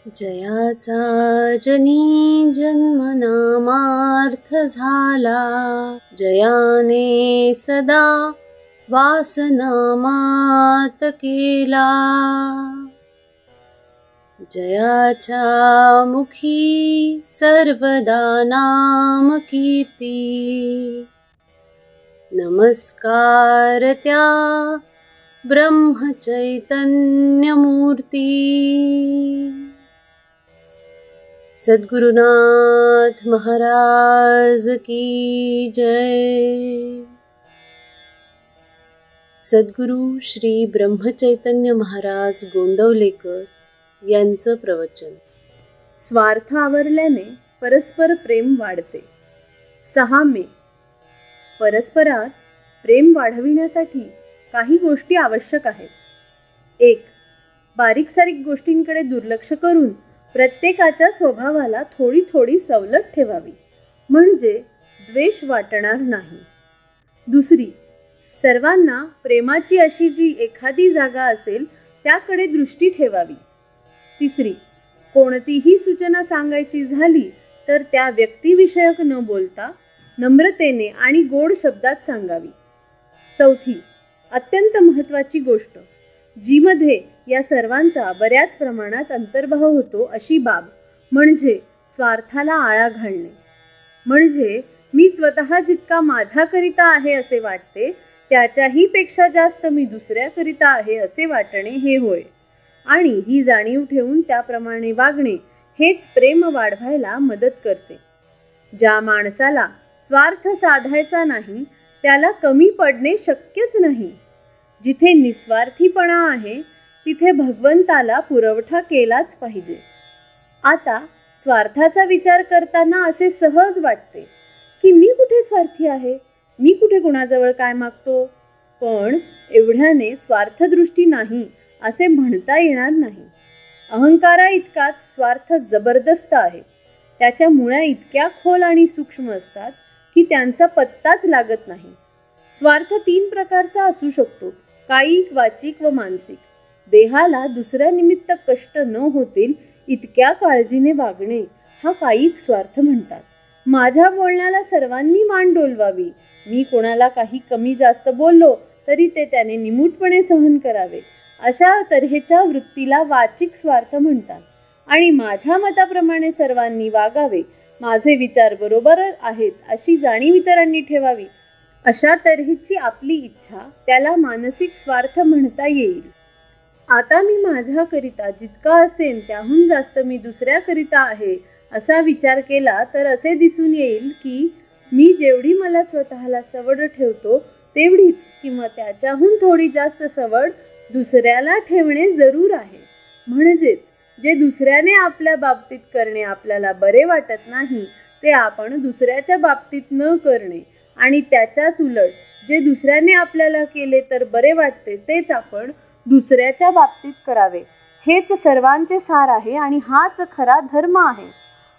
जयाचा जनी जन्मनामार्थ झाला, जयाने सदा वासनामात केला. जयाच्या मुखी सर्वदा नाम कीर्ती, नमस्कार त्या ब्रह्मचैतन्य मूर्ती. सद्गुरुनाथ महाराज की जय. सद्गुरु श्री ब्रह्मचैतन्य महाराज गोंदवलेकर यांचं प्रवचन. स्वार्थ आवरल्याने परस्पर प्रेम वाढते. 6 मे. परस्परात प्रेम वाढविण्यासाठी काही गोष्टी आवश्यक आहेत. 1. बारीक सारीक गोष्टींकडे दुर्लक्ष करून प्रत्येकाच्या स्वभावाला थोडी थोडी सवलत ठेवावी, म्हणजे द्वेष वाटणार नाही. 2. सर्वांना प्रेमाची अशी जी एखादी जागा असेल त्याकडे दृष्टी ठेवावी. 3. कोणतीही सूचना सांगायची झाली तर त्या व्यक्तिविषयक न बोलता नम्रतेने आणि गोड शब्दात सांगावी. 4. अत्यंत महत्त्वाची गोष्ट, जीमध्ये या सर्वांचा बऱ्याच प्रमाणात अंतर्भाव होतो अशी बाब म्हणजे स्वार्थाला आळा घालणे. म्हणजे मी स्वतः जितका माझ्याकरिता आहे असे वाटते त्याच्याही पेक्षा जास्त मी दुसऱ्याकरिता आहे असे वाटणे हे होय. आणि ही जाणीव ठेवून त्याप्रमाणे वागणे हेच प्रेम वाढवायला मदत करते. ज्या माणसाला स्वार्थ साधायचा नाही त्याला कमी पडणे शक्यच नाही. जिथे निस्वार्थीपणा आहे तिथे भगवंताला पुरवठा केलाच पाहिजे. आता स्वार्थाचा विचार करताना असे सहज वाटते की मी कुठे स्वार्थी आहे, मी कुठे कुणाजवळ काय मागतो. पण एवढ्याने स्वार्थदृष्टी नाही असे म्हणता येणार नाही. अहंकारा इतकाच स्वार्थ जबरदस्त आहे. त्याच्या मुळ्या इतक्या खोल आणि सूक्ष्म असतात की त्यांचा पत्ताच लागत नाही. स्वार्थ 3 प्रकारचा असू शकतो, कायिक, वाचिक व मानसिक. देहाला दुसऱ्या निमित्त कष्ट न होतील इतक्या काळजीने वागणे हा कायिक स्वार्थ म्हणतात. माझ्या बोलण्याला सर्वांनी मान डोलवावी, मी कोणाला काही कमी जास्त बोललो तरी ते त्याने निमूटपणे सहन करावे, अशा तऱ्हेच्या वृत्तीला वाचिक स्वार्थ म्हणतात. आणि माझ्या मताप्रमाणे सर्वांनी वागावे, माझे विचार बरोबर आहेत अशी जाणीव इतरांनी ठेवावी, अशा तऱ्हेची आपली इच्छा त्याला मानसिक स्वार्थ म्हणता येईल. आता मी माझ्याकरिता जितका असेन त्याहून जास्त मी दुसऱ्याकरिता आहे असा विचार केला तर असे दिसून येईल की मी जेवढी मला स्वतःला सवड ठेवतो तेवढीच किंवा त्याच्याहून थोडी जास्त सवड दुसऱ्याला ठेवणे जरूर आहे. म्हणजेच जे दुसऱ्याने आपल्या बाबतीत करणे आपल्याला बरे वाटत नाही ते आपण दुसऱ्याच्या बाबतीत न करणे, आणि त्याच्याच उलट जे दुसऱ्याने आपल्याला केले तर बरे वाटते तेच आपण दुसऱ्याच्या बाबतीत करावे. हेच सर्वांचे सार आहे आणि हाच खरा धर्म आहे.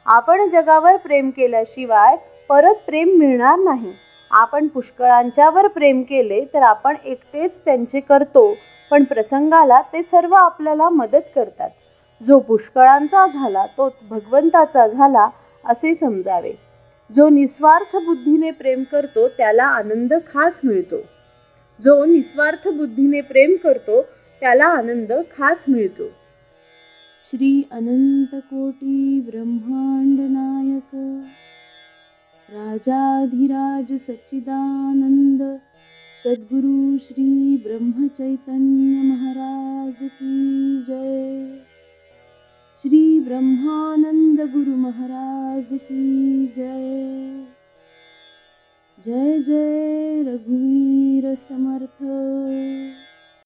आपण जगावर प्रेम केल्याशिवाय परत प्रेम मिळणार नाही. आपण पुष्कळांच्यावर प्रेम केले तर आपण एकटेच त्यांचे करतो, पण प्रसंगाला ते सर्व आपल्याला मदत करतात. जो पुष्कळांचा झाला तोच भगवंताचा झाला असे समजावे. जो निस्वार्थ बुद्धीने प्रेम करतो त्याला आनंद खास मिळतो. जो निस्वार्थ बुद्धीने प्रेम करतो त्याला आनंद खास मिळतो. श्री अनंत कोटी ब्रह्मांड नायक राजाधिराज सच्चिदानंद सद्गुरु श्री ब्रह्मचैतन्य महाराज की जय. श्री ब्रह्मानंद गुरु महाराज की जय. जय जय रघुवीर समर्थ.